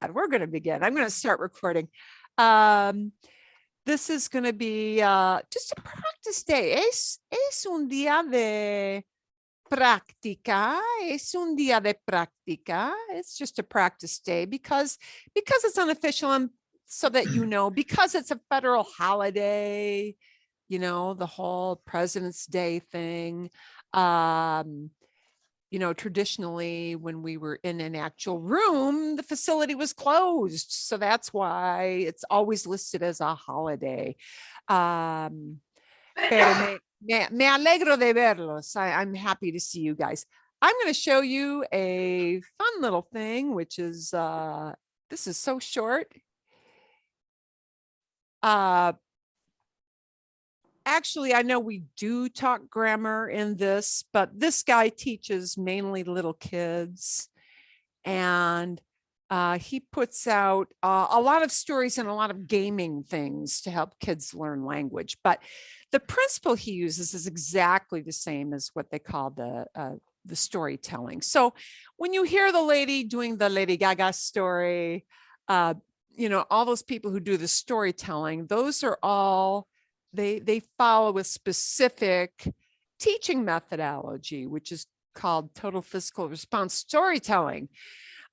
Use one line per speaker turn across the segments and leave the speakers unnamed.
We're going to begin. I'm going to start recording. This is going to be just a practice day. Es un día de práctica. Es un día de práctica. It's just a practice day because it's unofficial and so that you know, because it's a federal holiday, you know, the whole President's Day thing. You know, traditionally when we were in an actual room, the facility was closed. So that's why it's always listed as a holiday. Pero me alegro de verlos. I'm happy to see you guys. I'm going to show you a fun little thing, which is, this is so short. Actually, I know we do talk grammar in this, but this guy teaches mainly little kids, and he puts out a lot of stories and a lot of gaming things to help kids learn language. But the principle he uses is exactly the same as what they call the storytelling. So when you hear the lady doing the Lady Gaga story, you know, all those people who do the storytelling, those are all they follow a specific teaching methodology, which is called total physical response storytelling,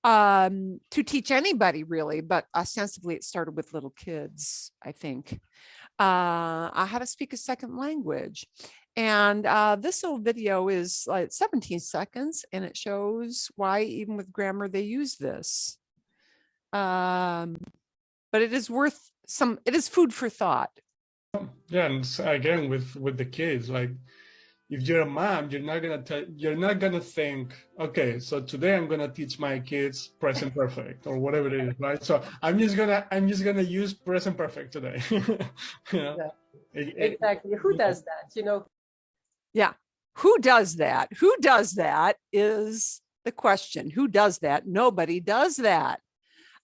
to teach anybody really, but ostensibly it started with little kids, I think, how to speak a second language. And this little video is like 17 seconds, and it shows why even with grammar they use this. But it is worth it is food for thought.
Yeah, and again with the kids, like if you're a mom, you're not gonna think, okay, so today I'm gonna teach my kids present perfect or whatever it is, right? So I'm just gonna use present perfect today. You know?
Exactly. Who does that? You know?
Yeah. Who does that? Who does that is the question. Who does that? Nobody does that.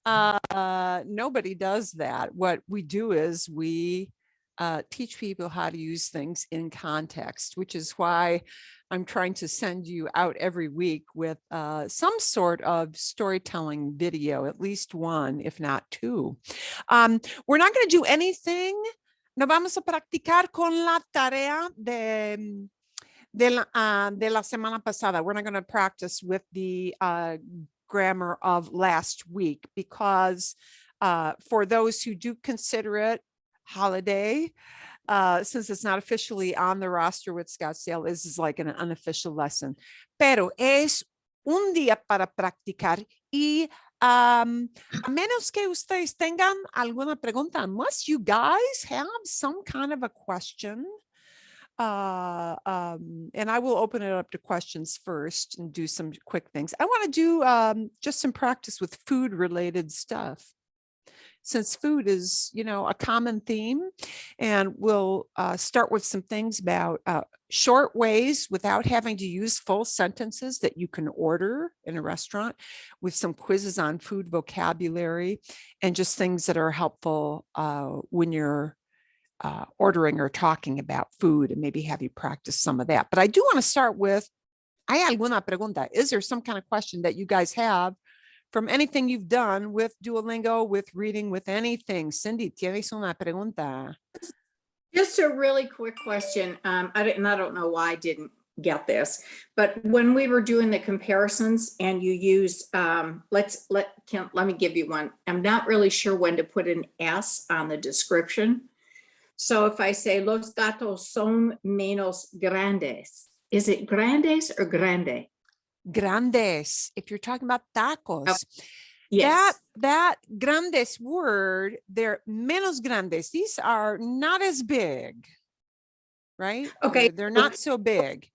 Nobody does that. What we do is we teach people how to use things in context, which is why I'm trying to send you out every week with some sort of storytelling video, at least one, if not two. We're not going to do anything. No vamos a practicar con la tarea de la semana pasada. We're not going to practice with the grammar of last week because for those who do consider it holiday, since it's not officially on the roster with Scottsdale, this is like an unofficial lesson. Pero es un día para practicar y a menos que ustedes tengan alguna pregunta, unless you guys have some kind of a question, and I will open it up to questions first and do some quick things. I want to do just some practice with food related stuff, since food is, you know, a common theme, and we'll start with some things about short ways without having to use full sentences that you can order in a restaurant, with some quizzes on food vocabulary and just things that are helpful when you're ordering or talking about food, and maybe have you practice some of that. But I do want to start with, ¿hay alguna pregunta? Is there some kind of question that you guys have from anything you've done with Duolingo, with reading, with anything? Cindy, ¿tienes una pregunta?
Just a really quick question. I don't know why I didn't get this, but when we were doing the comparisons and you used, let me give you one. I'm not really sure when to put an S on the description. So if I say, los gatos son menos grandes, is it grandes or grande?
Grandes. If you're talking about tacos. Oh,
yes.
That grandes word, they're menos grandes. These are not as big, right?
Okay.
They're not so big.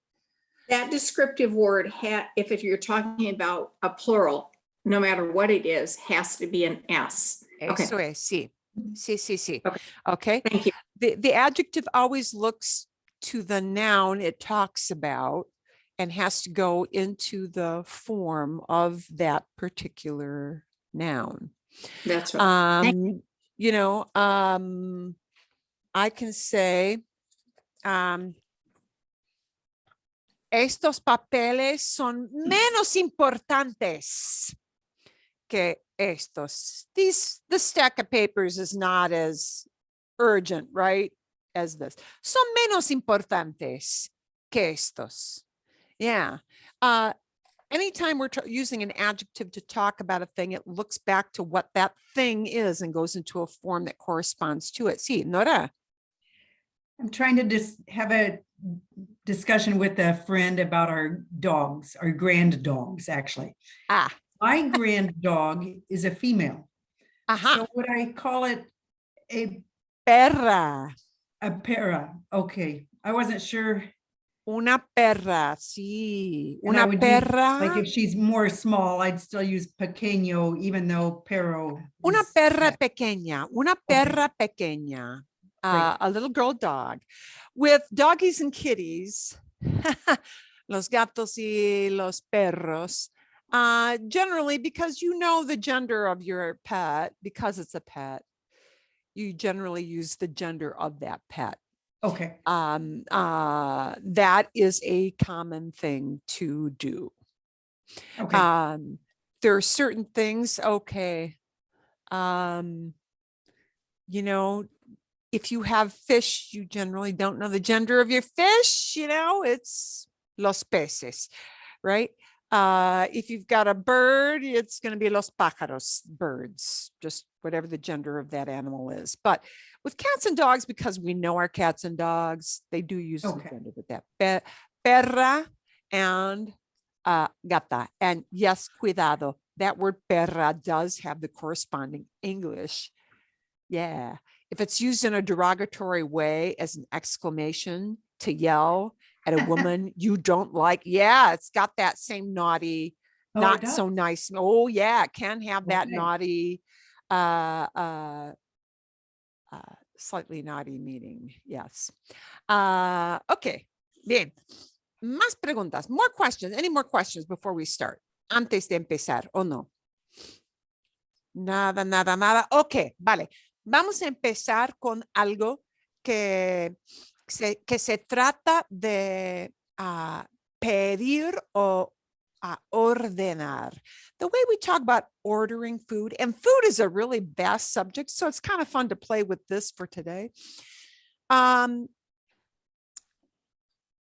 That descriptive word, if you're talking about a plural, no matter what it is, has to be an S.
Eso es, sí. Sí.
Okay. Thank you.
The adjective always looks to the noun it talks about and has to go into the form of that particular noun.
That's right.
You know, I can say, estos papeles son menos importantes que estos. This stack of papers is not as urgent, right, as this. Son menos importantes que estos. Yeah. Anytime we're using an adjective to talk about a thing, it looks back to what that thing is and goes into a form that corresponds to it. Sí, Nora.
I'm trying to just have a discussion with a friend about our dogs, our grand dogs, actually.
Ah,
My grand dog is a female.
aha.
So would I call it a
Perra.
para? Okay, I wasn't sure.
Una perra, sí.
And I
Una
would use,
perra.
like if she's more small, I'd still use pequeño, even though pero.
Una
is-
perra
yeah.
pequeña. Una perra pequeña.
Great.
A little girl dog. With doggies and kitties, los gatos y los perros, generally, because you know the gender of your pet, because it's a pet, you generally use the gender of that pet.
Okay,
That is a common thing to do.
okay.
There are certain things, okay. You know, if you have fish, you generally don't know the gender of your fish, you know, it's los peces, right? If you've got a bird, it's going to be los pájaros, birds, just whatever the gender of that animal is. But with cats and dogs, because we know our cats and dogs, they do use the
Okay.
gender with that. Perra and gata. And yes, cuidado. That word perra does have the corresponding English. Yeah. If it's used in a derogatory way as an exclamation to yell at a woman you don't like, yeah, it's got that same naughty,
Oh, it
not
does?
so nice. Oh yeah, it can have that
Okay.
naughty, slightly naughty meaning. Yes. Okay. Bien. Más preguntas, more questions. Any more questions before we start? Antes de empezar, ¿o no? Nada. Ok, vale. Vamos a empezar con algo que se trata de pedir o ordenar. The way we talk about ordering food, and food is a really vast subject, so it's kind of fun to play with this for today.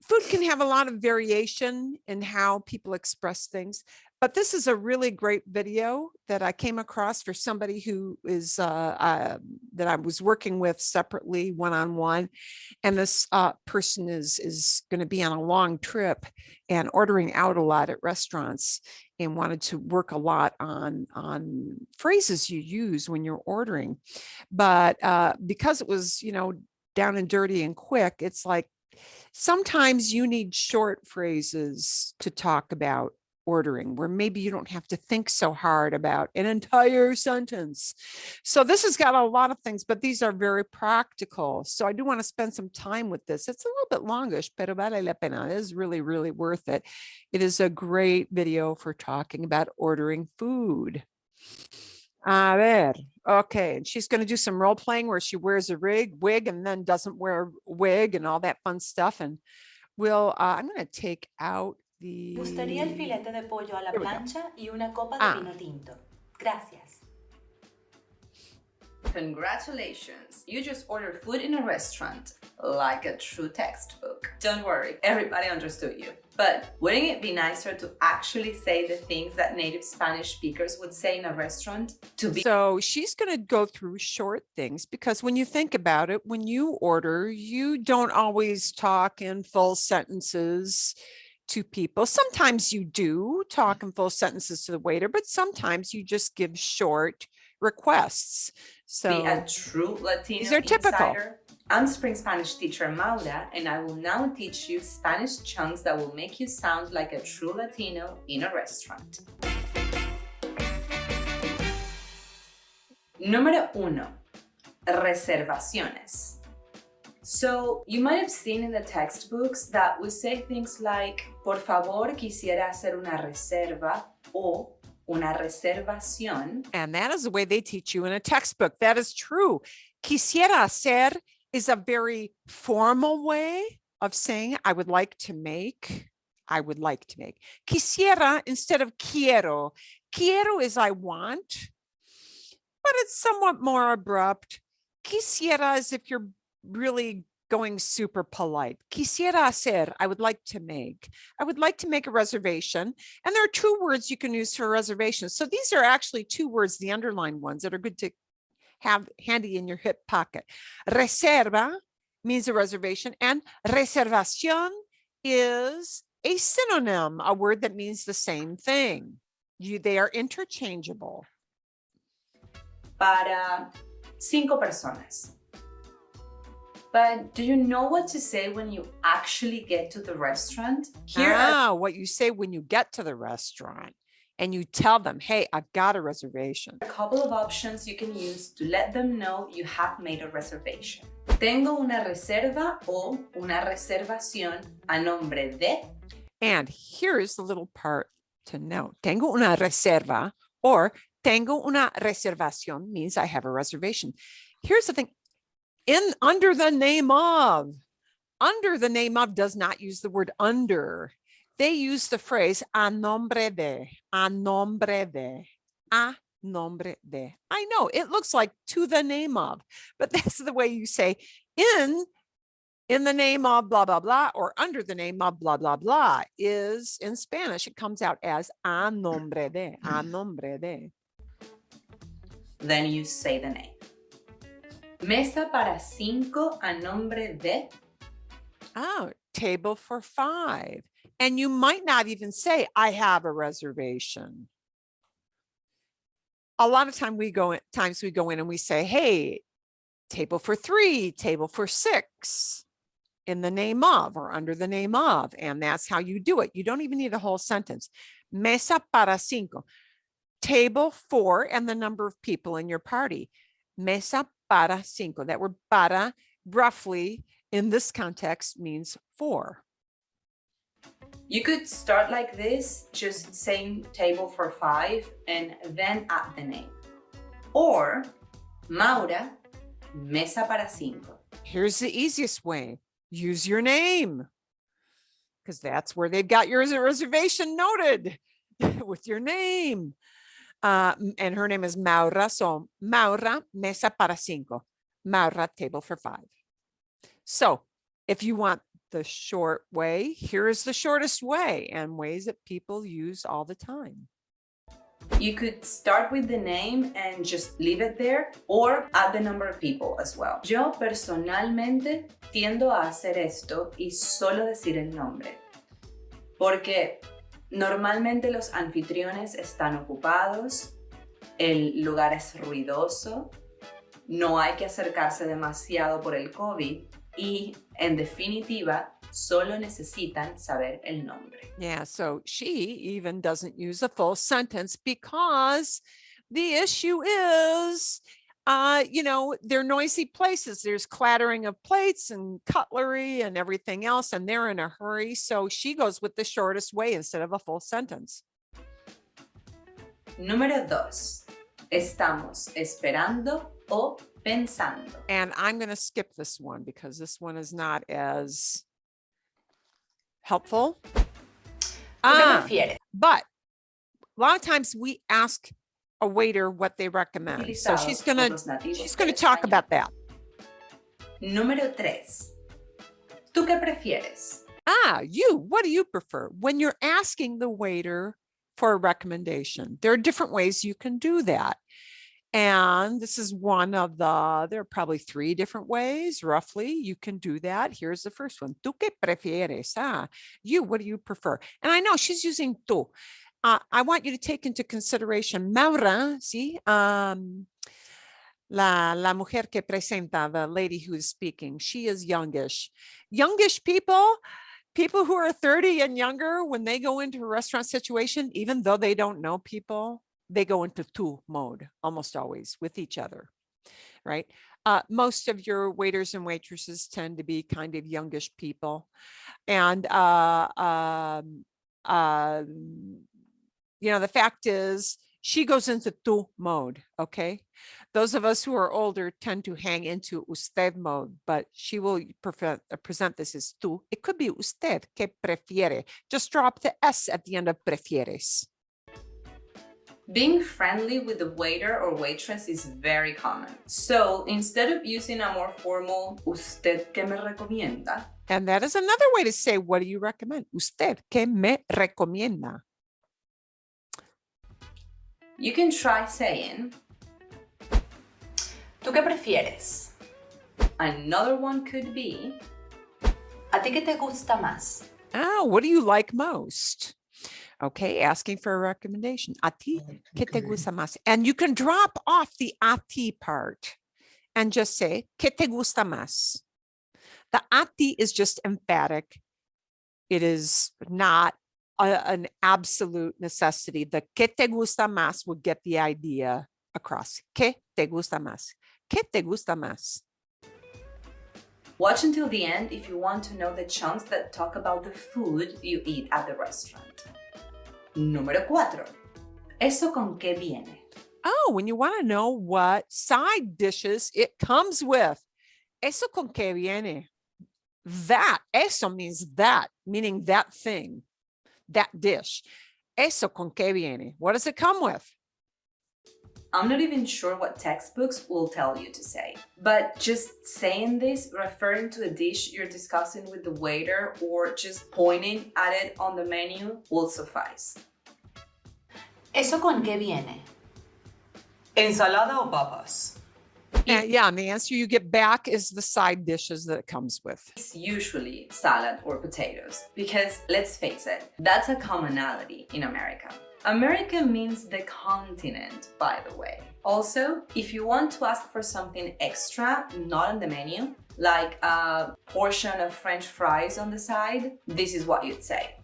Food can have a lot of variation in how people express things, but this is a really great video that I came across for somebody who is that I was working with separately one-on-one. And this person is going to be on a long trip and ordering out a lot at restaurants and wanted to work a lot on phrases you use when you're ordering. But because it was, you know, down and dirty and quick, it's like, sometimes you need short phrases to talk about ordering where maybe you don't have to think so hard about an entire sentence. So this has got a lot of things, but these are very practical. So I do want to spend some time with this. It's a little bit longish, pero vale la pena. It is really, really worth it. It is a great video for talking about ordering food. A ver, okay, and she's going to do some role playing where she wears a wig and then doesn't wear a wig and all that fun stuff. And I'm going to take out the.
Gustaría el filete de pollo a la
Here we go.
plancha y una copa
Ah.
de vino tinto. Gracias.
Congratulations! You just ordered food in a restaurant, like a true textbook. Don't worry, everybody understood you. But wouldn't it be nicer to actually say the things that native Spanish speakers would say in a restaurant?
So she's going to go through short things because when you think about it, when you order, you don't always talk in full sentences to people. Sometimes you do talk in full sentences to the waiter, but sometimes you just give short requests. So
Be a true Latino
these are typical.
insider. I'm Spring Spanish teacher Maura, and I will now teach you Spanish chunks that will make you sound like a true Latino in a restaurant. Número 1. Reservaciones. So you might have seen in the textbooks that we say things like, por favor, quisiera hacer una reserva o una reservación.
And that is the way they teach you in a textbook. That is true. Quisiera hacer is a very formal way of saying I would like to make. I would like to make. Quisiera instead of quiero. Quiero is I want. but it's somewhat more abrupt. Quisiera is if you're really going super polite. Quisiera hacer, I would like to make. I would like to make a reservation. And there are two words you can use for reservation. So these are actually two words, the underlined ones, that are good to have handy in your hip pocket. Reserva means a reservation, and reservación is a synonym, a word that means the same thing. They are interchangeable.
Para 5 personas. But do you know what to say when you actually get to the restaurant? Here are
What you say when you get to the restaurant and you tell them, hey, I've got a reservation.
a couple of options you can use to let them know you have made a reservation. Tengo una reserva o una reservación a nombre de.
And here's the little part to note. Tengo una reserva or tengo una reservación means I have a reservation. Here's the thing. Under the name of does not use the word under. They use the phrase a nombre de, a nombre de, a nombre de. I know it looks like to the name of, but that's the way you say in the name of blah, blah, blah, or under the name of blah, blah, blah is in Spanish. It comes out as a nombre de, a nombre de.
Then you say the name. Mesa para 5 a nombre de.
Oh, table for 5. And you might not even say, I have a reservation. A lot of times we go in and we say, hey, table for 3, table for 6, in the name of or under the name of. And that's how you do it. You don't even need a whole sentence. Mesa para 5, table for and the number of people in your party. Mesa para 5. That word para roughly in this context means 4.
You could start like this, just saying table for 5 and then add the name. Or, Maura, mesa para 5.
Here's the easiest way. Use your name, because that's where they've got your reservation noted with your name. And her name is Maura. So Maura, mesa para 5. Maura, table for 5. So if you want the short way, here's the shortest way and ways that people use all the time.
You could start with the name and just leave it there, or add the number of people as well. Yo personalmente tiendo a hacer esto y solo decir el nombre, porque normalmente los anfitriones están ocupados, el lugar es ruidoso, no hay que acercarse demasiado por el COVID y, en definitiva, solo necesitan saber el nombre.
Yeah, so she even doesn't use a full sentence because the issue is, they're noisy places. There's clattering of plates and cutlery and everything else, and they're in a hurry. So she goes with the shortest way instead of a full sentence.
Número 2. Estamos esperando o pensando.
And I'm going to skip this one because this one is not as helpful.
¿Tú qué prefieres?
But a lot of times we ask a waiter what they recommend. So she's going to talk about that.
Número 3. ¿Tú qué prefieres?
What do you prefer? When you're asking the waiter for a recommendation, there are different ways you can do that. And this is one of there are probably 3 different ways, roughly, you can do that. Here's the first one. ¿Tú qué prefieres? What do you prefer? And I know she's using tú. I want you to take into consideration Maura, ¿sí? La mujer que presenta, the lady who is speaking, she is youngish. Youngish people who are 30 and younger, when they go into a restaurant situation, even though they don't know people, they go into tú mode almost always with each other, right? Most of your waiters and waitresses tend to be kind of youngish people. And, the fact is she goes into tú mode, okay? Those of us who are older tend to hang into usted mode, but she will present this as tú. It could be usted, que prefiere. Just drop the S at the end of prefieres.
Being friendly with the waiter or waitress is very common. So instead of using a more formal ¿usted qué me recomienda?
And that is another way to say, what do you recommend? ¿Usted qué me recomienda?
You can try saying,
¿Tú qué prefieres?
another one could be,
¿A ti qué te gusta más?
Oh, what do you like most? Okay, asking for a recommendation. A ti, ¿qué te gusta más? And you can drop off the a ti part and just say, ¿qué te gusta más? The a ti is just emphatic. It is not an absolute necessity. The ¿qué te gusta más would get the idea across. ¿Qué te gusta más? ¿Qué te gusta más?
watch until the end if you want to know the chunks that talk about the food you eat at the restaurant. Número 4. ¿Eso con qué viene?
Oh, when you want to know what side dishes it comes with. Eso con qué viene? That, eso means that, meaning that thing, that dish. Eso con qué viene? What does it come with?
I'm not even sure what textbooks will tell you to say, but just saying this, referring to a dish you're discussing with the waiter or just pointing at it on the menu will suffice.
¿Eso con qué viene? ¿Ensalada o papas?
Yeah, and the answer you get back is the side dishes that it comes with.
It's usually salad or potatoes because let's face it, that's a commonality in America. America means the continent, by the way. Also, if you want to ask for something extra, not on the menu, like a portion of French fries on the side, this is what you'd say.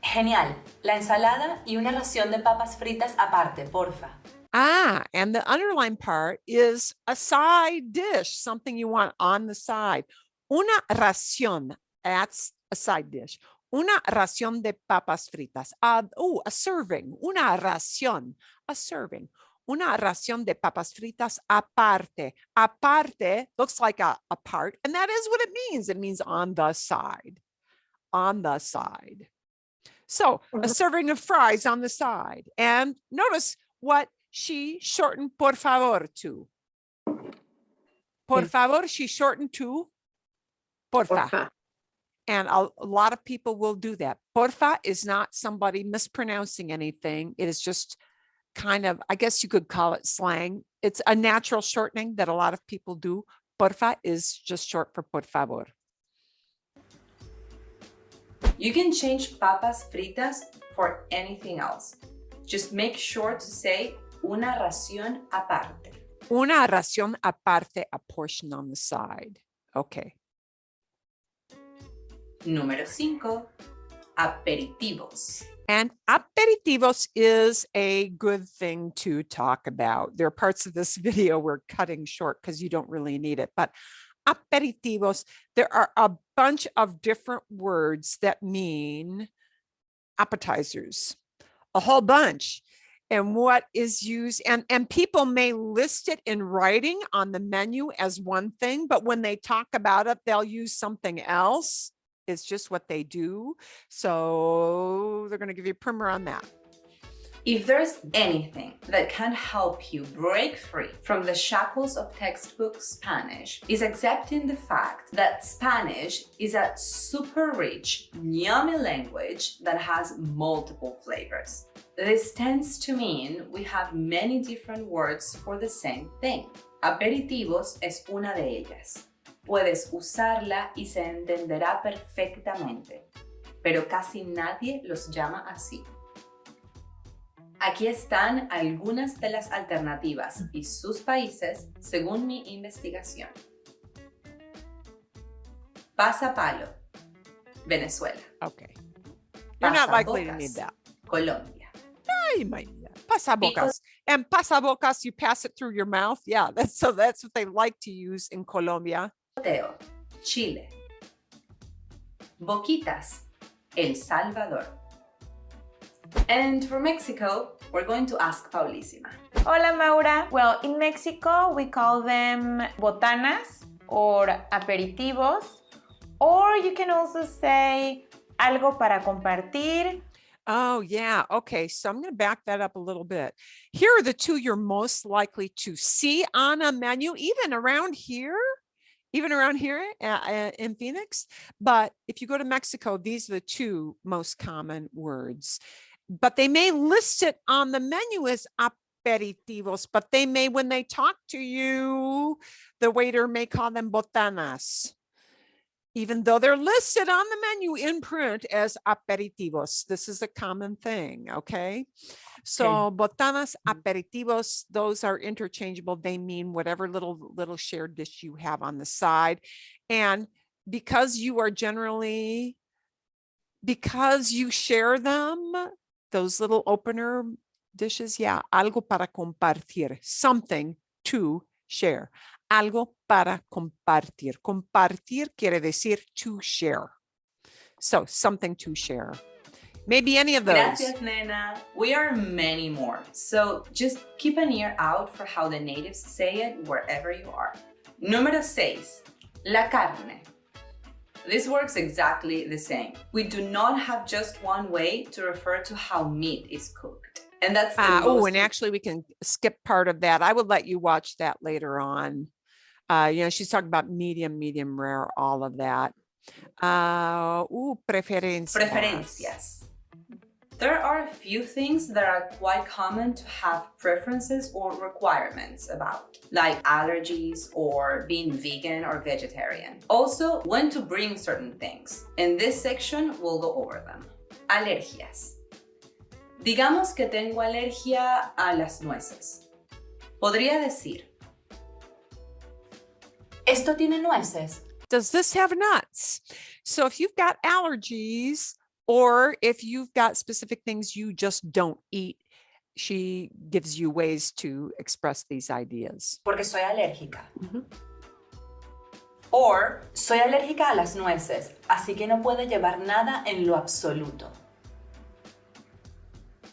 Genial. La ensalada y una ración de papas fritas aparte, porfa.
Ah, and the underlined part is a side dish, something you want on the side. Una ración, that's a side dish. Una ración de papas fritas. A serving. Una ración, a serving. Una ración de papas fritas aparte. Aparte looks like a part, and that is what it means. It means on the side. On the side. So a serving of fries on the side. And notice what she shortened por favor to. Por favor, she shortened to porfa.
Porfa.
And a lot of people will do that. Porfa is not somebody mispronouncing anything. It is just kind of, I guess you could call it slang. It's a natural shortening that a lot of people do. Porfa is just short for por favor.
You can change papas fritas for anything else. Just make sure to say una ración aparte.
Una ración aparte, a portion on the side. Okay.
Número 5. Aperitivos.
And aperitivos is a good thing to talk about. There are parts of this video we're cutting short because you don't really need it. But aperitivos, there are a bunch of different words that mean appetizers, a whole bunch. And what is used, and people may list it in writing on the menu as one thing, but when they talk about it, they'll use something else. It's just what they do. So they're going to give you a primer on that.
If there's anything that can help you break free from the shackles of textbook Spanish, is accepting the fact that Spanish is a super rich, yummy language that has multiple flavors. This tends to mean we have many different words for the same thing. Aperitivos es una de ellas. Puedes usarla y se entenderá perfectamente, pero casi nadie los llama así. Aquí están algunas de las alternativas y sus países según mi investigación. Pasapalo, Venezuela.
Okay. You're not likely to
Pasabocas,
need that.
Colombia.
You might need that. Pasabocas. And pasabocas, you pass it through your mouth. Yeah, that's what they like to use in Colombia.
Cortado, Chile. Boquitas, El Salvador. And for Mexico, we're going to ask Paulísima.
Hola Maura. Well, in Mexico we call them botanas or aperitivos, or you can also say algo para compartir.
Oh, yeah. Okay. So I'm going to back that up a little bit. Here are the two you're most likely to see on a menu, even around here in Phoenix. But if you go to Mexico, these are the two most common words. But they may list it on the menu as aperitivos, but they may, when they talk to you, the waiter may call them botanas, even though they're listed on the menu in print as aperitivos. This is a common thing, okay? So botanas, aperitivos, those are interchangeable. They mean whatever little shared dish you have on the side. And because you share them, those little opener dishes, yeah, algo para compartir, something to share. Algo para compartir. Compartir quiere decir to share. So something to share. Maybe any of those.
Gracias, nena. We are many more. So just keep an ear out for how the natives say it wherever you are. Número 6. La carne. This works exactly the same. We do not have just one way to refer to how meat is cooked. And that's the
oh, and actually we can skip part of that. I would let you watch that later on. She's talking about medium rare, all of that. Preferencias.
Preferencias. There are a few things that are quite common to have preferences or requirements about, like allergies or being vegan or vegetarian. Also, when to bring certain things. In this section, we'll go over them. Alergias. Digamos que tengo alergia a las nueces. Podría decir,
¿Esto tiene nueces?
Does this have nuts? So if you've got allergies, or if you've got specific things you just don't eat, she gives you ways to express these ideas.
Porque soy alérgica. Or, soy alérgica a las nueces, así que no puedo llevar nada en lo absoluto.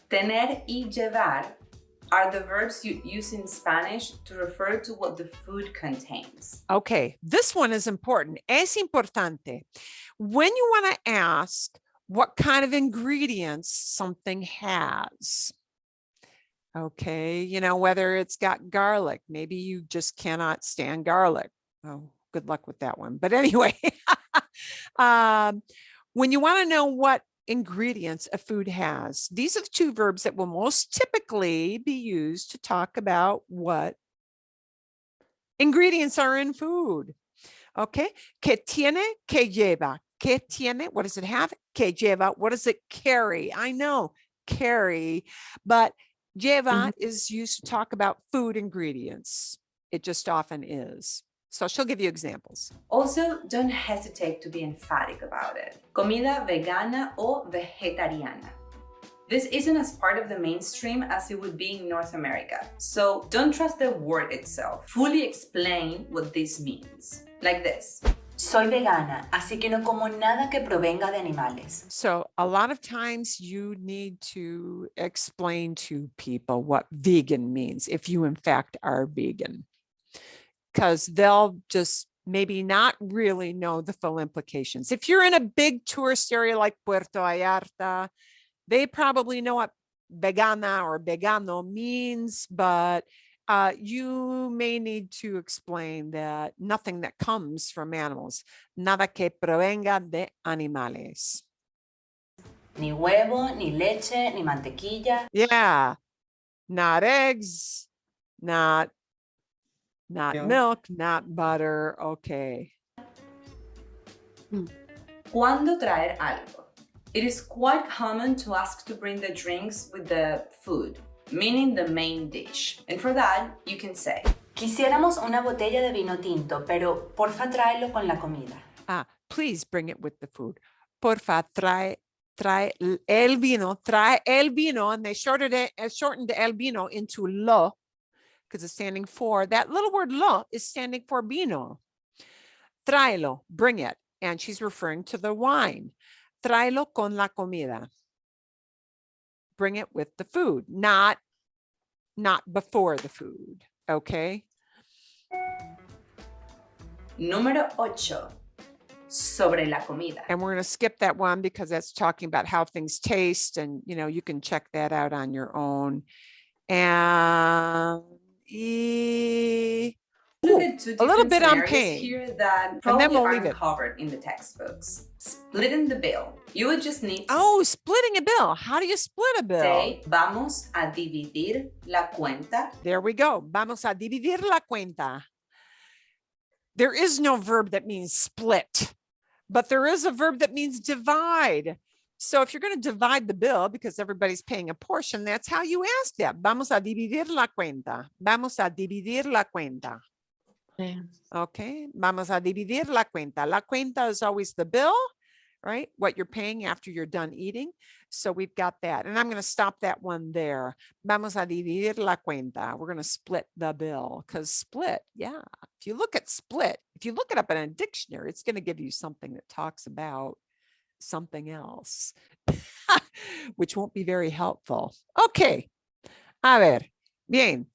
tener y llevar are the verbs you use in Spanish to refer to what the food contains.
Okay, this one is important. Es importante. When you want to ask what kind of ingredients something has. Okay, whether it's got garlic, maybe you just cannot stand garlic. Oh, good luck with that one. But anyway, when you want to know what ingredients a food has, these are the two verbs that will most typically be used to talk about what ingredients are in food. Okay, que tiene, que lleva. Que tiene, what does it have? Que lleva, what does it carry? I know, carry, but lleva is used to talk about food ingredients. It just often is. So she'll give you examples.
Also, don't hesitate to be emphatic about it. Comida vegana o vegetariana. This isn't as part of the mainstream as it would be in North America. So don't trust the word itself. Fully explain what this means. Like this.
Soy vegana, así que no como nada que provenga de animales.
So a lot of times you need to explain to people what vegan means, if you in fact are vegan, because they'll just maybe not really know the full implications. If you're in a big tourist area like Puerto Vallarta, they probably know what vegana or vegano means, but you may need to explain that nothing that comes from animals, nada que provenga de animales.
Ni huevo, ni leche, ni mantequilla.
Yeah, not eggs, not milk, not butter. Okay.
¿Cuándo traer algo? It is quite common to ask to bring the drinks with the food, meaning the main dish. And for that, you can say,
Quisiéramos una botella de vino tinto, pero porfa tráelo con la comida.
Please bring it with the food. Porfa, trae el vino, and they shortened el vino into lo, because it's standing for, that little word lo is standing for vino. Tráelo, bring it. And she's referring to the wine. Tráelo con la comida. Bring it with the food, not before the food, okay?
Número 8. sobre la comida.
And we're going to skip that one because that's talking about how things taste, and you can check that out on your own. And
Look at two
a little
different
bit on
scenarios
pain.
here that
then
probably
we'll leave
aren't
it.
covered in the textbooks. Splitting the bill. You would just need to
Oh, splitting a bill. How do you split a bill?
say, vamos a dividir la cuenta.
There we go. Vamos a dividir la cuenta. There is no verb that means split, but there is a verb that means divide. So if you're going to divide the bill because everybody's paying a portion, that's how you ask that. Vamos a dividir la cuenta. Vamos a dividir la cuenta. Okay. Vamos a dividir la cuenta. La cuenta is always the bill, right? What you're paying after you're done eating. So we've got that. And I'm going to stop that one there. Vamos a dividir la cuenta. We're going to split the bill, because split, yeah. If you look at split, if you look it up in a dictionary, it's going to give you something that talks about something else, which won't be very helpful. Okay. A ver. Bien.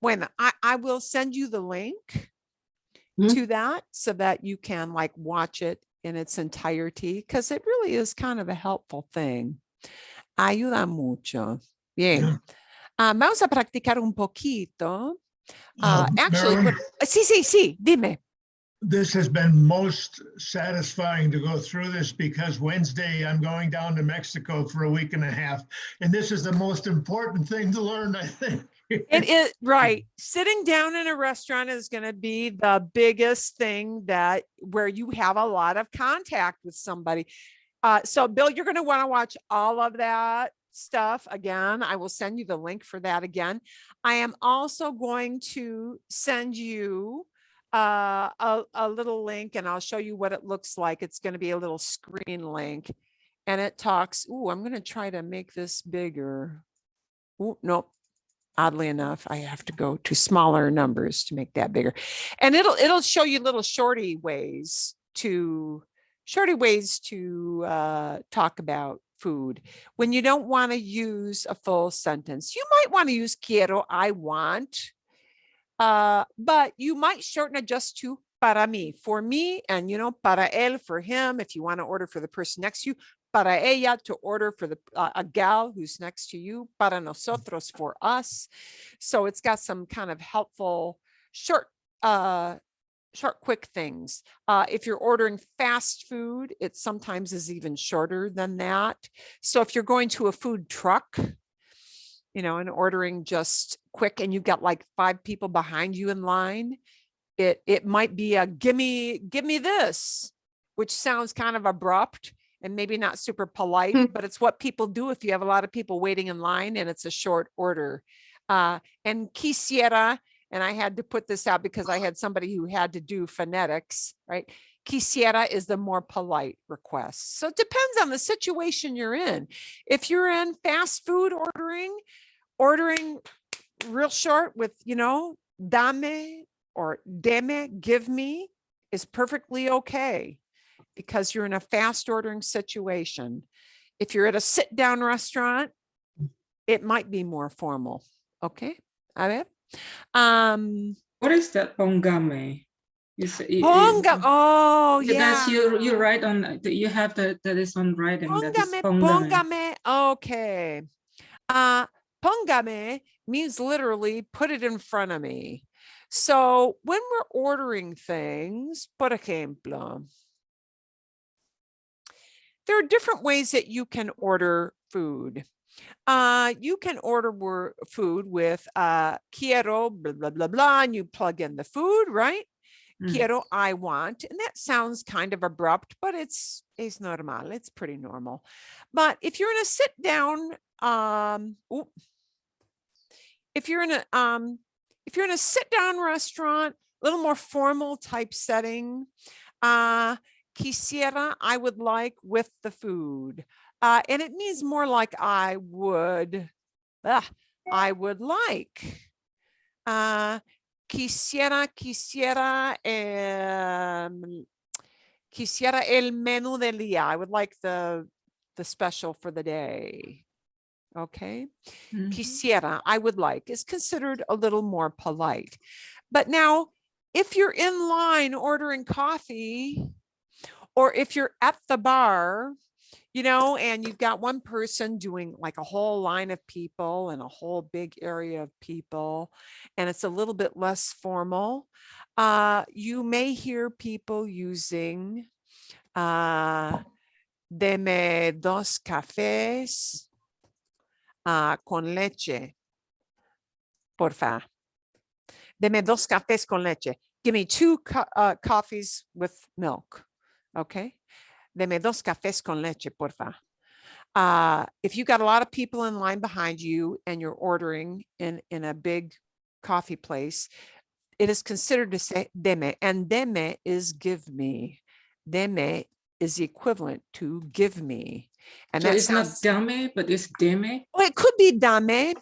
Bueno, I will send you the link to that so that you can watch it in its entirety, because it really is kind of a helpful thing. Ayuda mucho. Bien. Vamos a practicar un poquito. Actually,
Marilyn,
sí, dime.
this has been most satisfying to go through this, because Wednesday I'm going down to Mexico for a week and a half. And this is the most important thing to learn, I think.
It is right. Sitting down in a restaurant is going to be the biggest thing where you have a lot of contact with somebody. So Bill, you're going to want to watch all of that stuff again. I will send you the link for that again. I am also going to send you a little link, and I'll show you what it looks like. It's going to be a little screen link, and it talks. I'm going to try to make this bigger. Nope. Oddly enough, I have to go to smaller numbers to make that bigger. And it'll show you little shorty ways to talk about food when you don't want to use a full sentence. You might want to use quiero, I want, but you might shorten it just to para mí, for me, and para él, for him, if you want to order for the person next to you. Para ella, to order for a gal who's next to you. Para nosotros, for us. So it's got some kind of helpful short, quick things. If you're ordering fast food, it sometimes is even shorter than that. So if you're going to a food truck, and ordering just quick, and you've got 5 people behind you in line, it might be a give me this, which sounds kind of abrupt and maybe not super polite, but it's what people do if you have a lot of people waiting in line and it's a short order. And quisiera, and I had to put this out because I had somebody who had to do phonetics, right? Quisiera is the more polite request. So it depends on the situation you're in. If you're in fast food ordering real short with, dame or deme, give me, is perfectly okay, because you're in a fast ordering situation. If you're at a sit down restaurant, it might be more formal. Okay. A ver.
What is that póngame?
Oh, yeah.
That's you write on. You have that is on writing.
Póngame. Okay. Póngame means literally put it in front of me. So when we're ordering things, por ejemplo, there are different ways that you can order food. You can order food with quiero, blah, blah, blah, blah, and you plug in the food, right? Quiero, I want. And that sounds kind of abrupt, but it's normal. It's pretty normal. But if you're in a sit down, if you're in a sit down restaurant, a little more formal type setting, quisiera, I would like, with the food. And it means more like I would like. Quisiera el menú del día. I would like the special for the day. Okay. Quisiera, I would like, is considered a little more polite. But now if you're in line ordering coffee, or if you're at the bar, you know, and you've got one person doing like a whole line of people and a whole big area of people, and it's a little bit less formal, you may hear people using deme dos cafés con leche, porfa. Deme dos cafés con leche. Give me two coffees with milk. Okay. Deme dos cafés con leche, porfa. If you got a lot of people in line behind you and you're ordering in a big coffee place, it is considered to say deme, and deme is give me. Deme is the equivalent to give me. And
So
that
it's not
sounds,
dame, but it's deme.
well, it could be dame.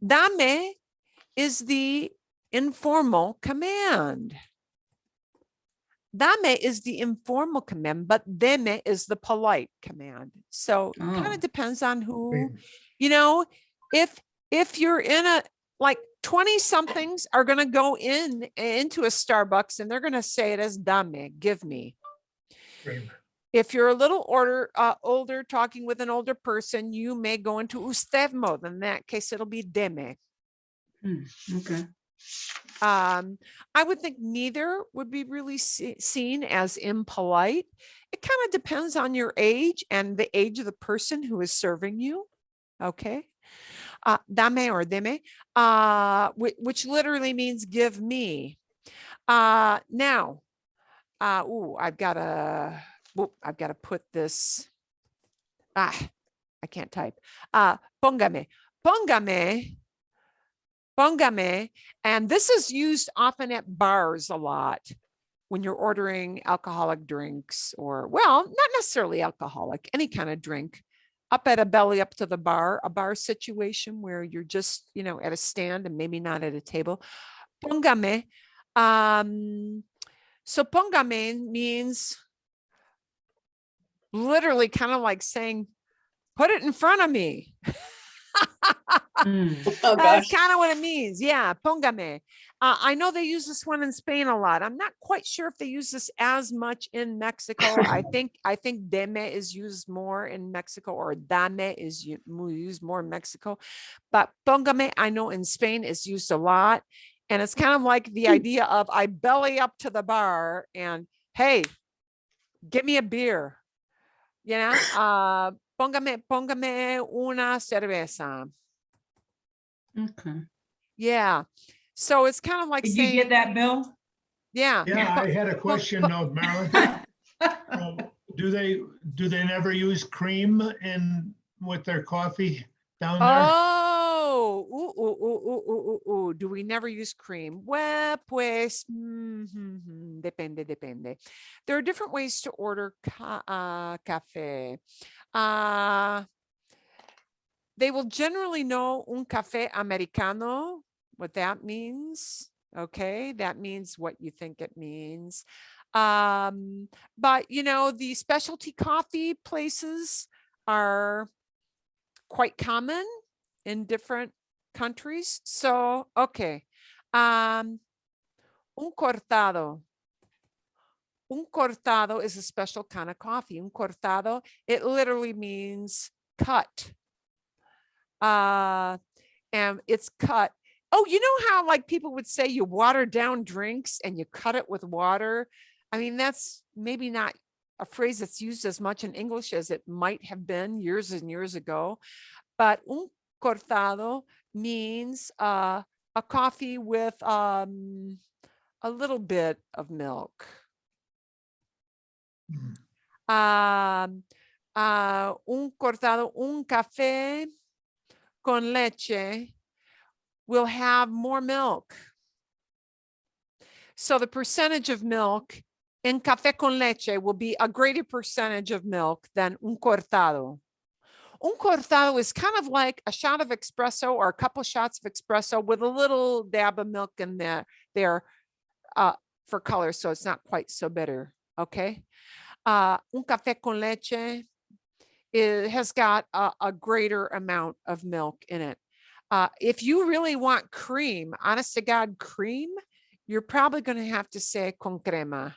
Dame is the informal command. Dame is the informal command, but deme is the polite command. So kind
Oh.
of depends on who, you know, if you're in a, like 20 somethings are going to go into a Starbucks and they're going to say it as dame, give me. If you're a little older, talking with an older person, you may go into usted mode. In that case, it'll be deme.
Okay.
I would think neither would be really seen as impolite. It kind of depends on your age and the age of the person who is serving you. Okay. Dame or deme, which literally means give me. Now, I've got to put this. I can't type. Póngame. Póngame, and this is used often at bars a lot when you're ordering alcoholic drinks, or, well, not necessarily alcoholic, any kind of drink, up at a belly up to the bar, a bar situation where you're just, you know, at a stand and maybe not at a table. Póngame. So póngame means literally kind of like saying, put it in front of me. That's kind of what it means. Yeah, póngame. I know they use this one in Spain a lot. I'm not quite sure if they use this as much in Mexico. I think deme is used more in Mexico, or dame is used more in Mexico. But póngame, I know in Spain is used a lot. And it's kind of like the idea of I belly up to the bar and, hey, give me a beer. You know, póngame una cerveza.
Okay.
Yeah. So it's kind of like
Did
saying,
you get that, Bill?
Yeah.
Yeah, I had a question though, Marilyn. Do they never use cream with their coffee down there?
Oh, do we never use cream? Well, pues, depende. There are different ways to order café. They will generally know un café americano, what that means. Okay, that means what you think it means. But, you know, the specialty coffee places are quite common in different countries. So, okay. Un cortado. Un cortado is a special kind of coffee. Un cortado, it literally means cut. And it's cut. Oh, you know how like people would say you water down drinks and you cut it with water? I mean, that's maybe not a phrase that's used as much in English as it might have been years and years ago. But un cortado means a coffee with a little bit of milk. Un cortado, un café con leche will have more milk. So the percentage of milk in café con leche will be a greater percentage of milk than un cortado. Un cortado is kind of like a shot of espresso or a couple shots of espresso with a little dab of milk in there for color, so it's not quite so bitter. Okay. Un café con leche, it has got a greater amount of milk in it. If you really want cream, honest to God cream, you're probably going to have to say con crema.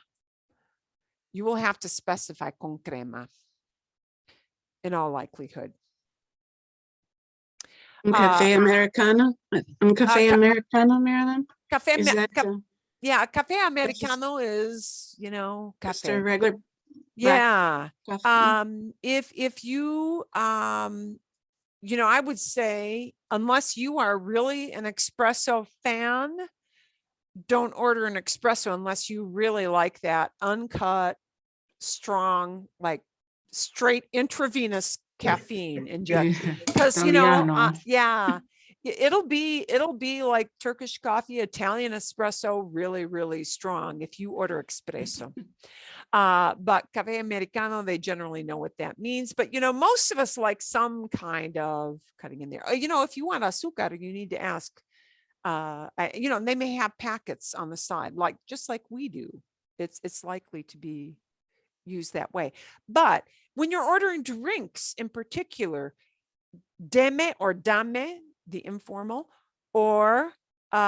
You will have to specify con crema in all likelihood.
Un café americano? Un café
ca-
americano, Marilyn?
Cafe,
Is that
yeah, cafe americano is, you know,
just a
cafe.
regular
Yeah.
coffee?
If you, you know, I would say, unless you are really an espresso fan, don't order an espresso unless you really like that uncut, strong, like straight intravenous caffeine injection. Because, you know,
Italiano.
yeah, it'll be like Turkish coffee, Italian espresso, really, really strong if you order espresso. But cafe americano, they generally know what that means. But, you know, most of us like some kind of cutting in there. You know, if you want azúcar, you need to ask, you know, they may have packets on the side, like just like we do. It's likely to be used that way. But when you're ordering drinks in particular, deme or dame, the informal, or you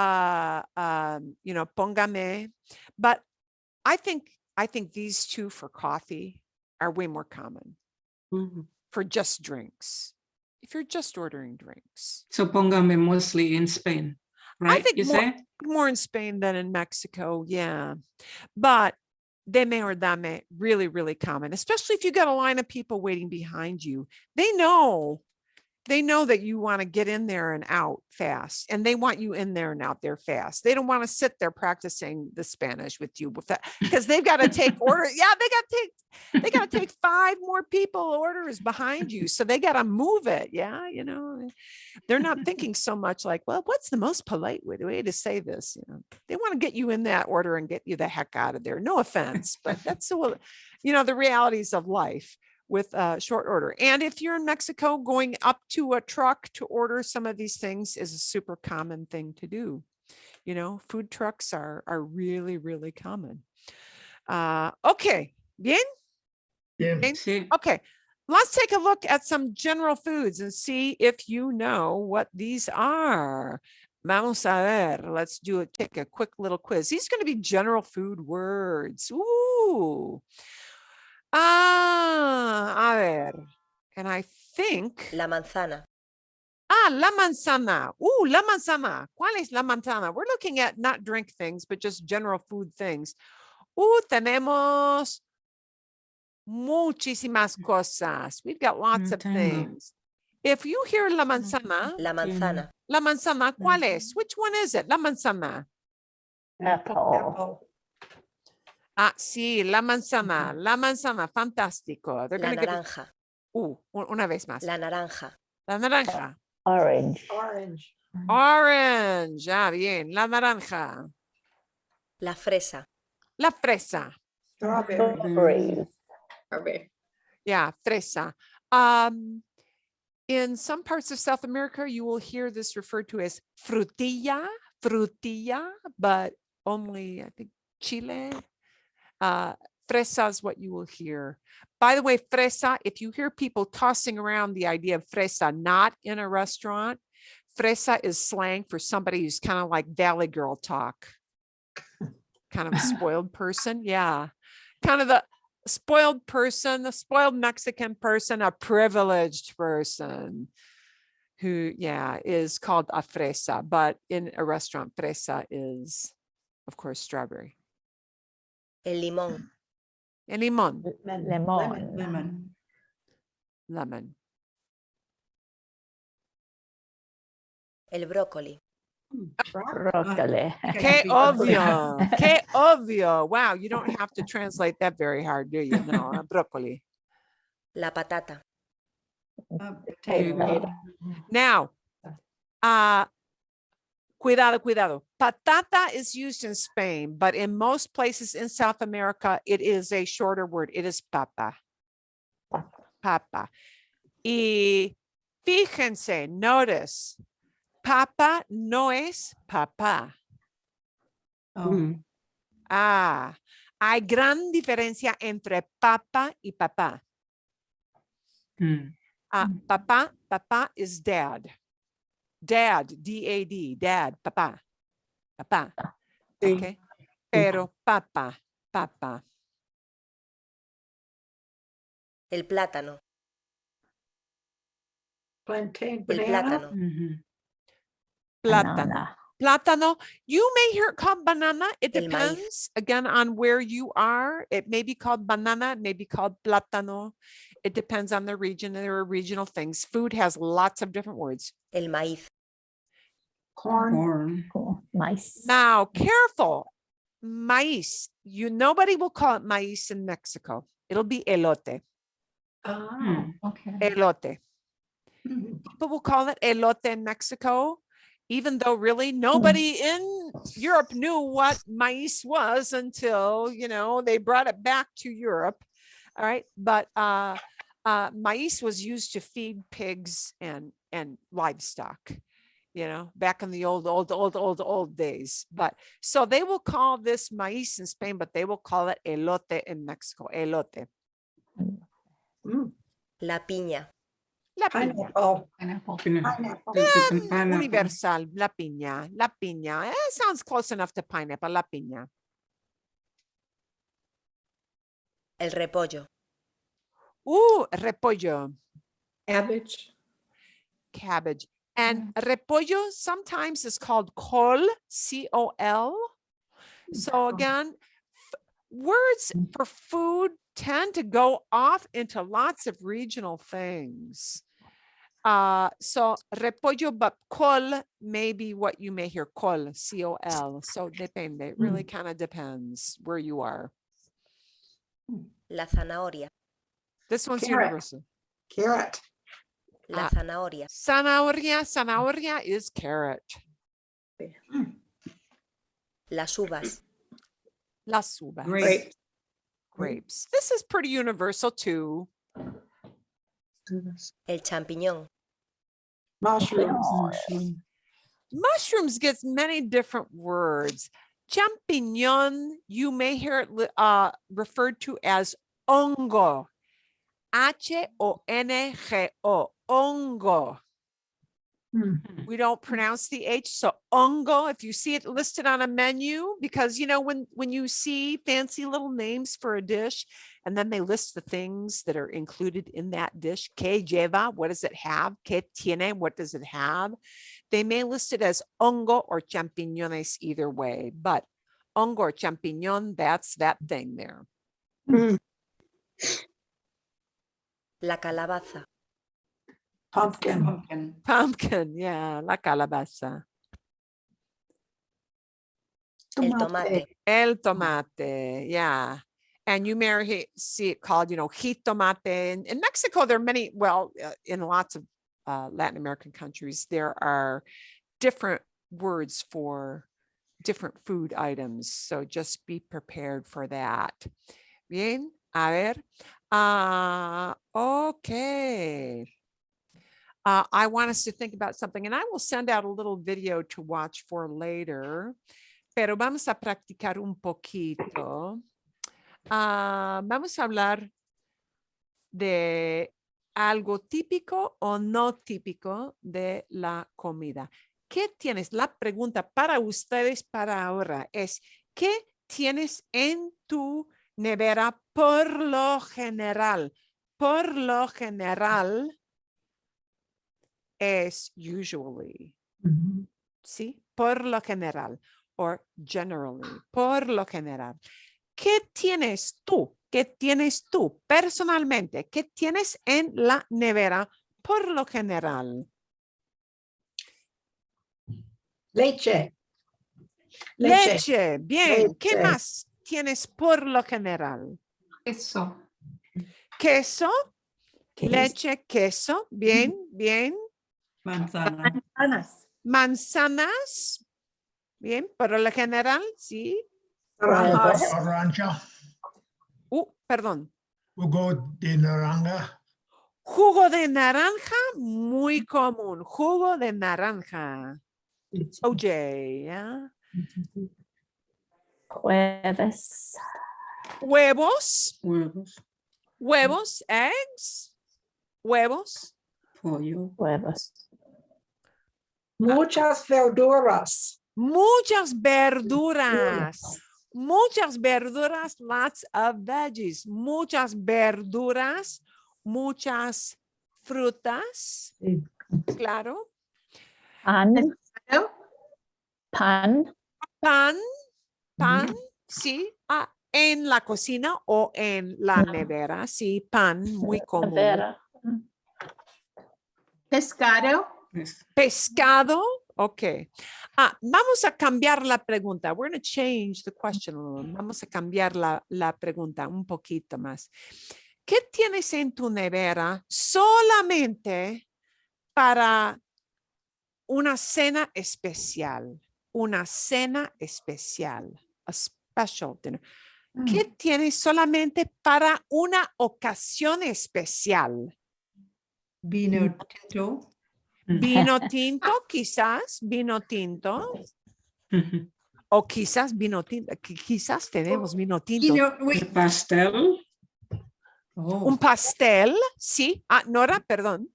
know, póngame. But I think these two for coffee are way more common for just drinks. If you're just ordering drinks.
So póngame mostly in Spain, right?
I think
you say?
more in Spain than in Mexico. Yeah. But deme or dame, really, really common, especially if you got a line of people waiting behind you. They know that you want to get in there and out fast, and they want you in there and out there fast. They don't want to sit there practicing the Spanish with you because they've got to take order. Yeah, they got to take 5 more people orders behind you. So they got to move it. Yeah. You know, they're not thinking so much like, well, what's the most polite way to say this? You know, they want to get you in that order and get you the heck out of there. No offense, but that's, you know, the realities of life with short order. And if you're in Mexico, going up to a truck to order some of these things is a super common thing to do. You know, food trucks are really, really common. Okay, bien?
Yeah.
Bien?
Sí.
Okay, let's take a look at some general foods and see if you know what these are. Vamos a ver. Let's take a quick little quiz. These are going to be general food words. Ooh. A ver. And I think.
La manzana.
La manzana. La manzana. ¿Cuál es la manzana? We're looking at not drink things, but just general food things. Tenemos muchísimas cosas. We've got lots of things. If you hear la manzana.
La manzana.
La manzana, ¿cuál es? Which one is it? La manzana.
Apple.
Sí, la manzana, fantástico. They're
La
gonna
naranja.
Una vez más.
La naranja.
La naranja.
Orange.
Orange. Bien. La naranja.
La fresa.
La fresa.
Strawberries.
Yeah, fresa. In some parts of South America, you will hear this referred to as frutilla, but only, I think, Chile. Fresa is what you will hear. By the way, fresa, if you hear people tossing around the idea of fresa not in a restaurant, fresa is slang for somebody who's kind of like Valley Girl talk. Kind of a spoiled person. Yeah. Kind of the spoiled person, a spoiled Mexican person, a privileged person who, yeah, is called a fresa. But in a restaurant, fresa is, of course, strawberry.
El limón.
El limón. Lemon.
El brócoli.
Broccoli.
Qué obvio. Qué obvio. Wow, you don't have to translate that very hard, do you? No, broccoli.
La patata.
Potato.
Now, cuidado. Patata is used in Spain, but in most places in South America, it is a shorter word. It is papa. Papa. Y fíjense, notice, papa no es papá. Hay gran diferencia entre papa y papá. Papa is dad. Dad, D-A-D, dad, papa.
Sí.
Okay. Pero papa.
El plátano.
Plantain,
El
banana.
plátano.
Plátano. Plátano. You may hear it called banana. It
El maíz.
depends, again, on where you are. It may be called banana. It may be called plátano. It depends on the region. There are regional things. Food has lots of different words.
El maíz.
Corn.
Nice.
Now, careful. Maíz. Nobody will call it maíz in Mexico. It'll be elote.
Oh, okay.
Elote.
Mhm.
People will call it elote in Mexico, even though really nobody in Europe knew what maíz was until, they brought it back to Europe. All right. But maíz was used to feed pigs and livestock, back in the old days. But so they will call this maíz in Spain, but they will call it elote in Mexico. Elote.
La piña.
La piña.
Pineapple.
Universal, la piña, la piña. It sounds close enough to pineapple, la piña.
El repollo.
Repollo. Cabbage. And repollo sometimes is called col, C-O-L. So again, words for food tend to go off into lots of regional things. So repollo, but col may be what you may hear, col, C-O-L. So depende. It really kind of depends where you are.
La zanahoria.
This one's
Carrot.
universal.
Carrot.
La zanahoria.
Zanahoria is carrot.
Las uvas.
Las uvas.
Grapes.
This is pretty universal too.
El champiñón.
Mushrooms.
Mushrooms gets many different words. Champignon, you may hear it referred to as hongo. H-O-N-G-O. Hongo. We don't pronounce the H, so hongo. If you see it listed on a menu, because when you see fancy little names for a dish, and then they list the things that are included in that dish. Que lleva, what does it have? Que tiene, what does it have? They may list it as hongo or champiñones either way, but hongo or champiñón, that's that thing there.
La calabaza.
Pumpkin.
Pumpkin, yeah, la calabaza.
El tomate.
El tomate, yeah. And you may see it called, jitomate. In Mexico, there are many, in lots of Latin American countries, there are different words for different food items. So just be prepared for that. Bien, a ver. Okay. I want us to think about something, and I will send out a little video to watch for later. Pero vamos a practicar un poquito. Vamos a hablar de algo típico o no típico de la comida. ¿Qué tienes? La pregunta para ustedes para ahora es, ¿qué tienes en tu nevera por lo general? Por lo general es usually. ¿Sí? Por lo general. Or generally. Por lo general. ¿Qué tienes tú? ¿Qué tienes tú personalmente? ¿Qué tienes en la nevera por lo general?
Leche.
Leche. Bien. ¿Qué
Leche.
más tienes por lo general?
Queso.
Queso. Leche, queso. Bien, bien.
Manzanas.
Manzanas. Bien, por lo general, sí.
Naranja.
Perdón.
Jugo de naranja.
Jugo de naranja, muy común. Jugo de naranja. OJ, ¿ya?
Jueves.
Huevos.
Huevos.
Huevos, eggs. Huevos.
Pollo.
Huevos.
Muchas verduras.
Muchas verduras. Muchas verduras, lots of veggies. Muchas verduras, muchas frutas.
Sí.
Claro.
Pan.
¿No?
Pan.
Pan, pan, sí. En la cocina o en la nevera, sí, pan, muy cómodo.
Nevera.
Pescado.
Yes.
Pescado, ok. Vamos a cambiar la pregunta. We're going to change the question a little. Vamos a cambiar la pregunta un poquito más. ¿Qué tienes en tu nevera solamente para una cena especial? Una cena especial. A special dinner. ¿Qué tienes solamente para una ocasión especial?
Vino tinto.
Vino tinto, quizás, vino tinto. O quizás vino tinto, quizás tenemos vino tinto.
Vino, wait.
Pastel.
Oh,
Un pastel, sí. Nora, perdón.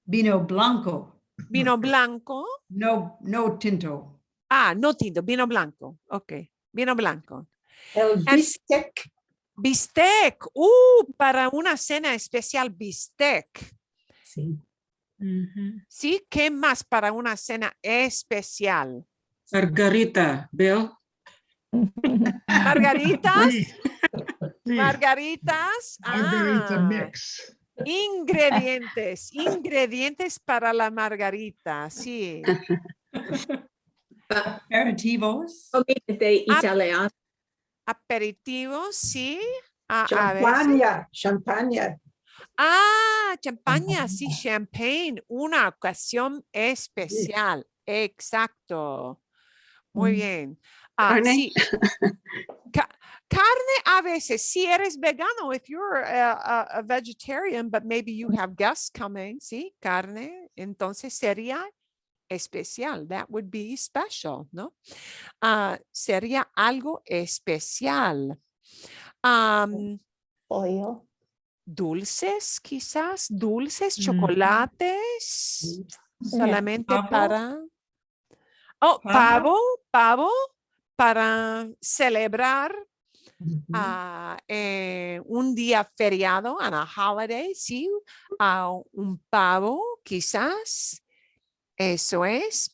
vino blanco.
Vino blanco.
No, no tinto.
No tinto, vino blanco. Ok, vino blanco.
El bistec.
Bistec. Para una cena especial, bistec.
Sí.
¿Sí? ¿Qué más para una cena especial?
Margarita, Bill.
Margaritas.
Sí. Sí.
Margaritas.
Margarita mix.
Ingredientes para la margarita, sí.
Aperitivos.
Comida italiana.
Aperitivos, sí. A veces.
Champaña. Champaña.
Champaña, sí, champagne, una ocasión especial. Exacto. Muy bien. Sí. Carne a veces, si eres vegano, if you're a vegetarian, but maybe you have guests coming, sí, carne, entonces sería especial. That would be special, ¿no? Sería algo especial.
Pollo.
Dulces, quizás, dulces, chocolates, solamente
Pavo.
para... pavo, para celebrar un día feriado, on a holiday, sí, un pavo, quizás, eso es.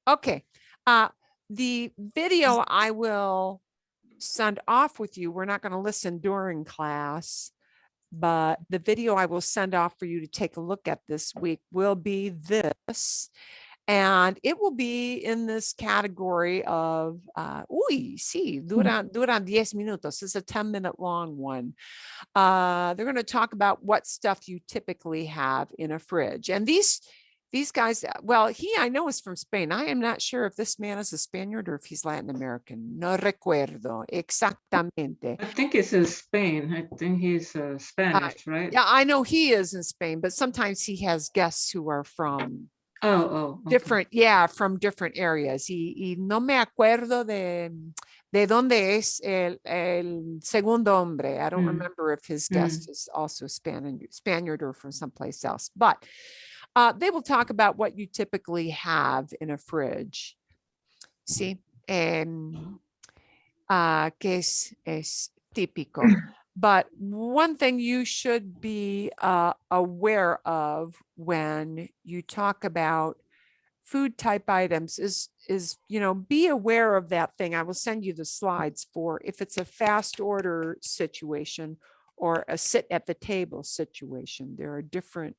Okay, the video I will send off with you, we're not going to listen during class, but the video I will send off for you to take a look at this week will be this. And it will be in this category of, duran 10 minutos. It's a 10-minute long one. They're going to talk about what stuff you typically have in a fridge. And these guys, well, I know is from Spain. I am not sure if this man is a Spaniard or if he's Latin American. No recuerdo exactamente.
I think it's in Spain. I think he's Spanish, right?
Yeah, I know he is in Spain, but sometimes he has guests who are from
Okay.
different, from different areas. Y no me acuerdo de dónde es el segundo hombre. I don't remember if his guest is also Spaniard or from someplace else. But they will talk about what you typically have in a fridge. Sí. Que es típico. But one thing you should be aware of when you talk about food type items is, be aware of that thing. I will send you the slides for if it's a fast order situation or a sit at the table situation. There are different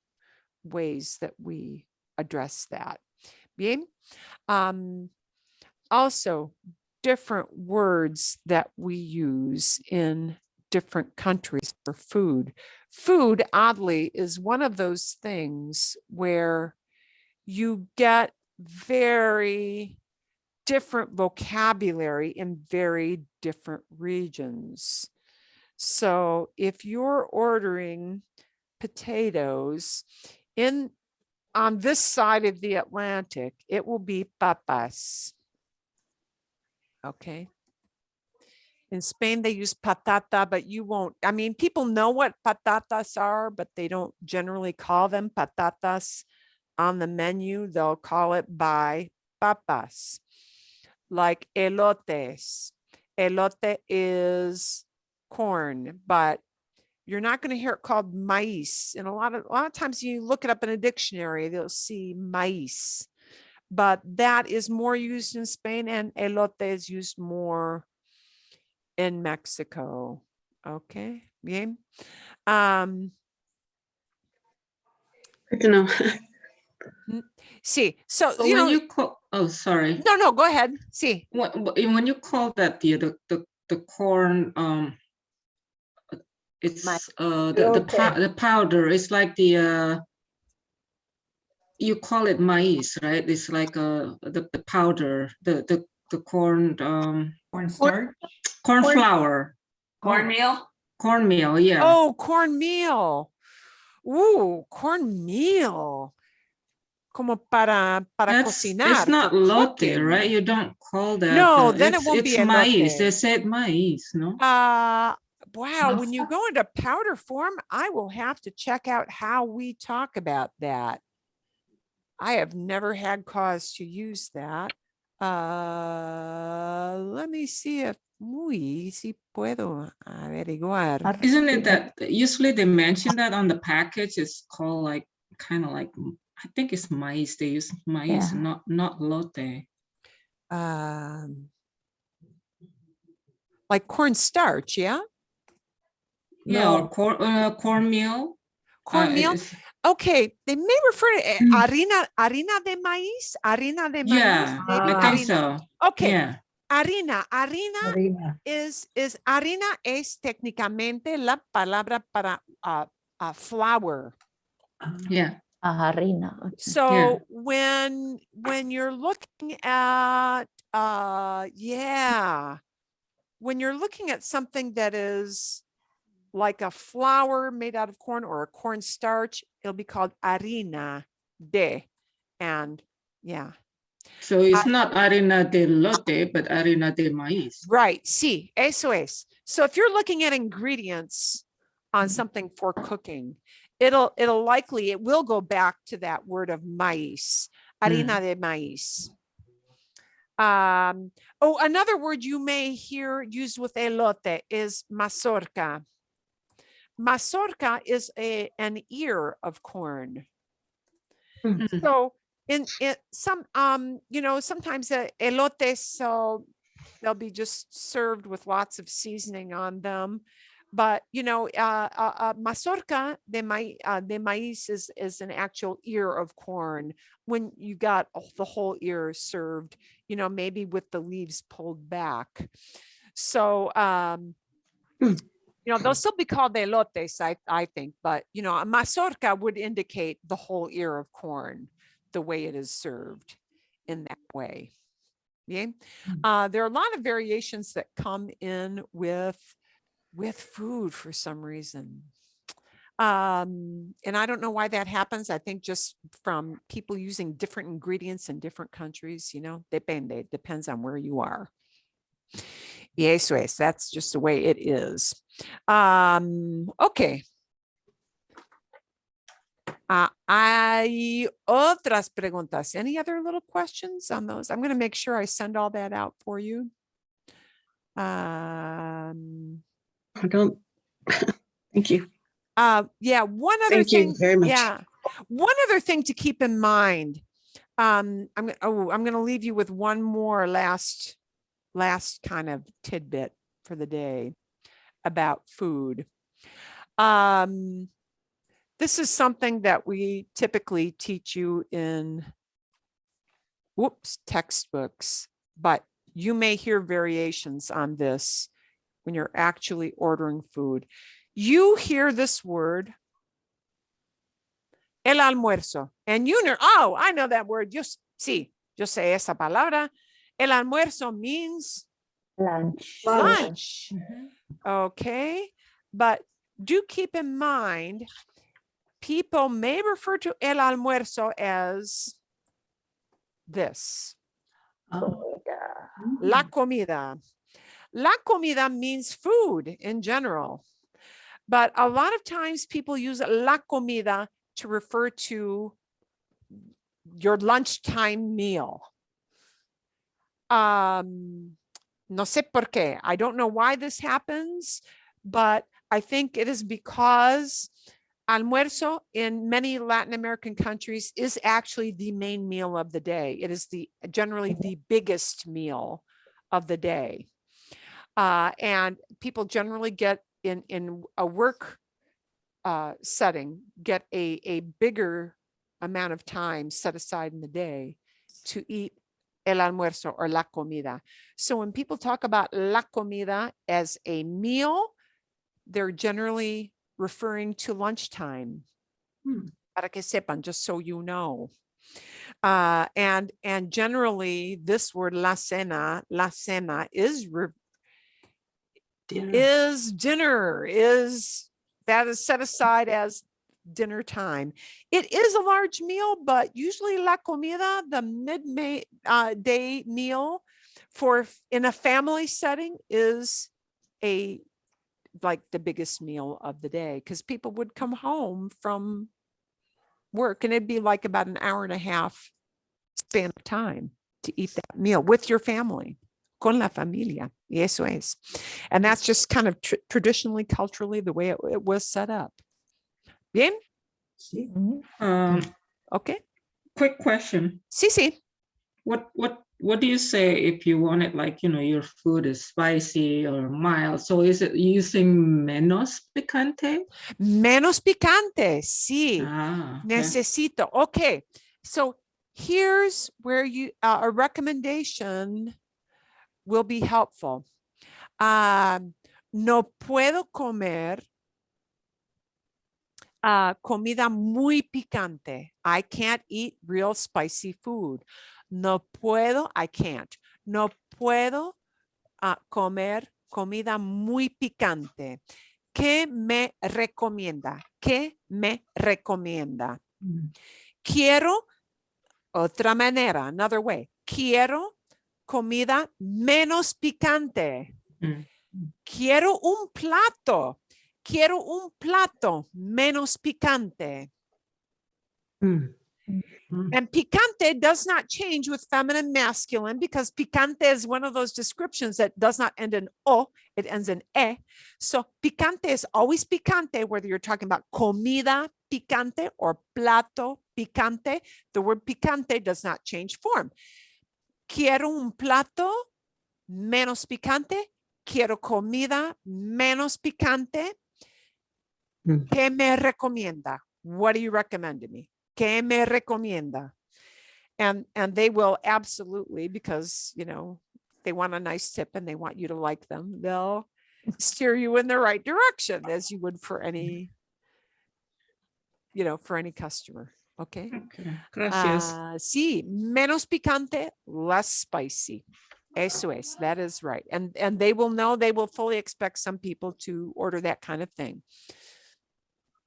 ways that we address that. Bien. Also, different words that we use in different countries for food. Food, oddly, is one of those things where you get very different vocabulary in very different regions. So if you're ordering potatoes on this side of the Atlantic, it will be papas. Okay. In Spain, they use patata, but you won't. I mean, people know what patatas are, but they don't generally call them patatas. on the menu, they'll call it by papas, like elotes. Elote is corn, but you're not going to hear it called maíz. And a lot of times you look it up in a dictionary, they'll see maíz, but that is more used in Spain, and elote is used more in Mexico. Okay, bien.
Good to know.
Sí, so
But
you
when
know.
you call, oh, sorry.
No, go ahead. Sí.
When you call that the corn, it's the powder. It's like you call it maíz, right? It's like the powder, the corn
Cornstarch.
corn flour.
Cornmeal.
Cornmeal, yeah.
Oh, cornmeal. Ooh, cornmeal. Como para cocinar.
It's not
for
lote,
cooking.
right? You don't call that.
No, then it won't be
it's maíz.
elote.
They said maíz, no?
Wow, when you go into powder form, I will have to check out how we talk about that. I have never had cause to use that. Let me see if si puedo averiguar.
Isn't it that usually they mention that on the package? It's called like kind of like, I think it's maíz. They use maíz, not lote.
Like cornstarch, yeah?
Yeah, or cornmeal.
Cornmeal. Okay, they may refer to harina de maíz, harina de maíz.
Yeah, I think so.
Okay,
yeah.
harina es harina es técnicamente la palabra para flour.
Yeah.
Harina. Okay.
So when you're looking at when you're looking at something that is like a flour made out of corn or a cornstarch, it'll be called harina de, and
So it's not harina de lote, but harina de maíz.
Right. Sí, eso es. So if you're looking at ingredients on something for cooking, it will go back to that word of maíz, harina de maíz. Another word you may hear used with elote is masorca. Masorca is an ear of corn. So in some sometimes elotes, they'll be just served with lots of seasoning on them, but masorca de maíz is an actual ear of corn when you got the whole ear served, maybe with the leaves pulled back. So they'll still be called elotes, I think, but a masorca would indicate the whole ear of corn, the way it is served in that way. Yeah. There are a lot of variations that come in with food for some reason. And I don't know why that happens. I think just from people using different ingredients in different countries, depende, depends on where you are. Y eso es, that's just the way it is. Okay. Hay otras preguntas. Any other little questions on those? I'm going to make sure I send all that out for you.
I don't. Thank you.
One other
Thank
thing.
you very much.
Yeah. One other thing to keep in mind. I'm going to leave you with one more last kind of tidbit for the day about food. This is something that we typically teach you in textbooks, but you may hear variations on this when you're actually ordering food. You hear this word, el almuerzo, and you know, I know that word. Yo sé esa palabra. El almuerzo means
lunch.
Okay, but do keep in mind, people may refer to el almuerzo as this. La comida. La comida means food in general, but a lot of times people use la comida to refer to your lunchtime meal. No sé por qué. I don't know why this happens, but I think it is because almuerzo in many Latin American countries is actually the main meal of the day. It is generally the biggest meal of the day. And people generally get in a work setting, get a bigger amount of time set aside in the day to eat el almuerzo or la comida. So when people talk about la comida as a meal, they're generally referring to lunchtime. Para que sepan, just so you know. And generally this word la cena is dinner, that is set aside as dinner time. It is a large meal, but usually la comida, the day meal in a family setting, is like the biggest meal of the day, because people would come home from work and it'd be like about an hour and a half span of time to eat that meal with your family. Con la familia. Y eso es. And that's just kind of traditionally, culturally, the way it was set up. Bien? Okay.
Quick question.
Sí.
What do you say if you want it, like, your food is spicy or mild? So is it using menos picante?
Menos picante, sí.
Okay.
Necesito. Okay. So here's where a recommendation will be helpful. No puedo comer comida muy picante. I can't eat real spicy food. No puedo, I can't. No puedo comer comida muy picante. ¿Qué me recomienda? ¿Qué me recomienda? Quiero, otra manera, another way. Quiero comida menos picante. Quiero un plato menos picante. And picante does not change with feminine, masculine, because picante is one of those descriptions that does not end in o, it ends in e. So picante is always picante, whether you're talking about comida picante or plato picante. The word picante does not change form. Quiero un plato menos picante. Quiero comida menos picante. ¿Qué me recomienda? What do you recommend to me? ¿Qué me recomienda? And they will absolutely, because, they want a nice tip and they want you to like them, they'll steer you in the right direction, as you would for any, for any customer. Okay.
Gracias.
Sí, menos picante, less spicy. Eso es, that is right. And they will know, they will fully expect some people to order that kind of thing.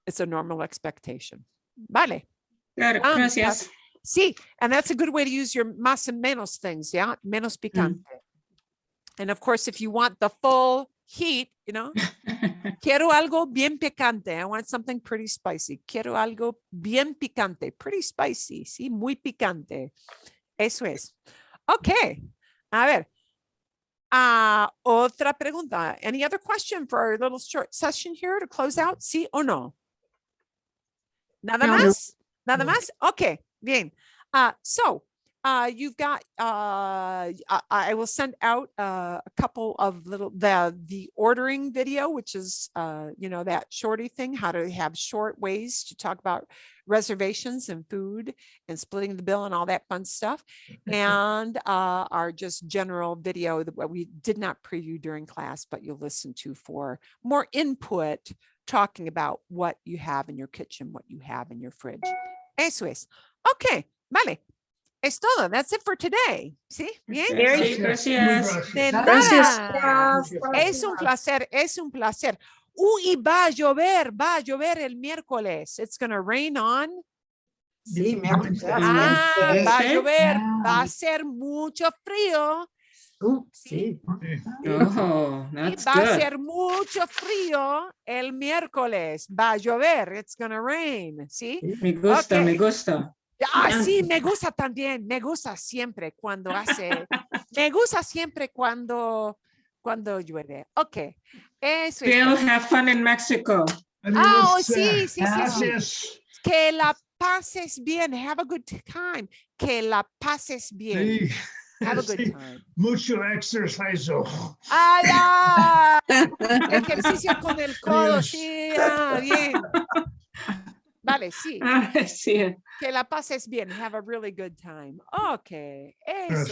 It's a normal expectation. Vale.
Gracias.
Sí, and that's a good way to use your más and menos things, yeah? Menos picante. And of course, if you want the full heat, quiero algo bien picante. I want something pretty spicy. Quiero algo bien picante, pretty spicy, sí, muy picante. Eso es. Okay. A ver. Otra pregunta. Any other question for our little short session here to close out? Sí o no? Nada más? Nada más? Okay, bien. So you've got, I will send out a couple of the ordering video, which is, that shorty thing, how to have short ways to talk about reservations and food and splitting the bill and all that fun stuff. And our just general video that we did not preview during class, but you'll listen to for more input, talking about what you have in your kitchen, what you have in your fridge. Eso es. Okay, vale. Es todo. That's it for today. ¿Sí? Bien.
Gracias.
De nada. Es un placer. Es un placer. Y va a llover el miércoles. It's going to rain on.
Sí,
va a llover. Va a ser mucho frío.
Sí.
Oh, that's
va
good.
a ser mucho frío el miércoles. Va a llover. It's going to rain. ¿Sí?
Me gusta, me gusta.
Ah, sí, me gusta también. Me gusta siempre cuando me gusta siempre cuando llueve. Ok. Eso es
Still
todo.
have fun in Mexico.
Ah, oh,
Adiós,
sí, sí, sí, sí.
gracias.
Que la pases bien. Have a good time. Que la pases bien.
Sí,
Have a good
sí,
time.
mucho exercicio.
¡Ala! Ejercicio con el codo, sí, bien. Vale, sí.
Ah, sí.
Que la pases bien. Have a really good time. Ok. Eso.